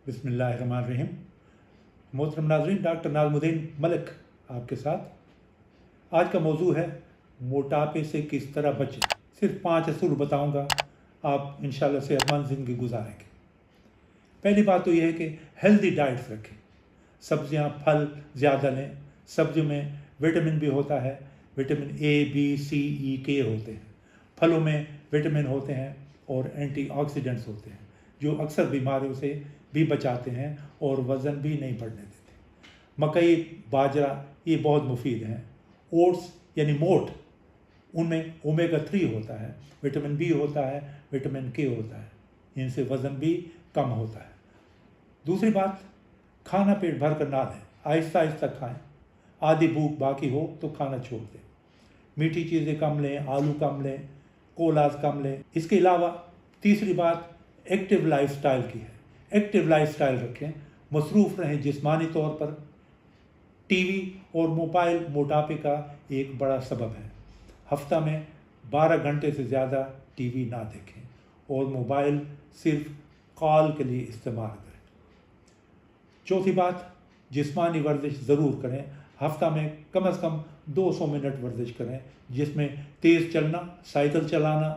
बिस्मिल्लाहिर्रहमानिर्रहीम। मोहतरम नाज़रीन, डॉक्टर नाज़मुद्दीन मलिक आपके साथ। आज का मौजू है मोटापे से किस तरह बचें। सिर्फ 5 असूल बताऊंगा, आप इंशाल्लाह सेहतमंद ज़िंदगी गुजारेंगे। पहली बात तो यह है कि हेल्दी डाइट्स रखें। सब्जियां फल ज़्यादा लें। सब्जियों में विटामिन भी होता है, विटामिन ए बी सी ई के होते हैं। फलों में विटामिन होते हैं और एंटीऑक्सीडेंट्स होते हैं जो अक्सर बीमारियों से भी बचाते हैं और वज़न भी नहीं बढ़ने देते। मकई, बाजरा ये बहुत मुफीद हैं। ओट्स यानी मोठ, उनमें ओमेगा 3 होता है, विटामिन बी होता है, विटामिन के होता है। इनसे वज़न भी कम होता है। दूसरी बात, खाना पेट भर कर ना लें, आहिस्ता आहिस्ता खाएं। आधी भूख बाकी हो तो खाना छोड़ दें। मीठी चीज़ें कम लें, आलू कम लें, कोलाज कम लें। इसके अलावा तीसरी बात एक्टिव लाइफस्टाइल की है। एक्टिव लाइफस्टाइल रखें, मसरूफ़ रहें जिस्मानी तौर पर। टीवी और मोबाइल मोटापे का एक बड़ा सबब है। हफ्ता में 12 घंटे से ज़्यादा टीवी ना देखें और मोबाइल सिर्फ कॉल के लिए इस्तेमाल करें। चौथी बात, जिस्मानी वर्जिश ज़रूर करें। हफ्ता में कम से कम 200 मिनट वर्जिश करें, जिसमें तेज़ चलना, साइकिल चलाना,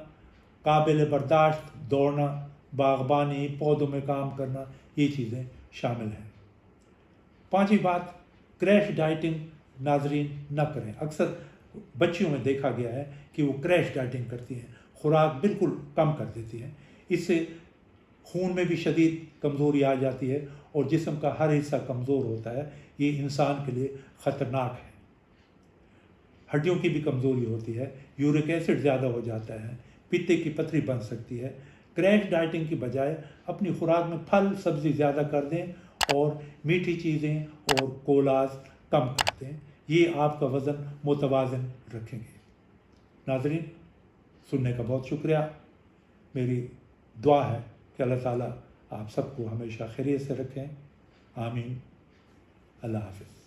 काबिल बर्दाश्त दौड़ना, बागबानी, पौधों में काम करना, ये चीज़ें शामिल हैं। पांचवी बात, क्रैश डाइटिंग नाजरीन न करें। अक्सर बच्चियों में देखा गया है कि वो क्रैश डाइटिंग करती हैं, खुराक बिल्कुल कम कर देती हैं। इससे खून में भी शदीद कमज़ोरी आ जाती है और जिस्म का हर हिस्सा कमज़ोर होता है। ये इंसान के लिए ख़तरनाक है। हड्डियों की भी कमज़ोरी होती है, यूरिक एसिड ज़्यादा हो जाता है, पित्ते की पथरी बन सकती है। क्रैश डाइटिंग की बजाय अपनी खुराक में फल सब्ज़ी ज़्यादा कर दें और मीठी चीज़ें और कोलाज कम कर दें। ये आपका वज़न मुतवाज़न रखेंगे। नाज़रीन, सुनने का बहुत शुक्रिया। मेरी दुआ है कि अल्लाह ताला आप सबको हमेशा खैरियत से रखें। आमीन। अल्लाह हाफ़िज़।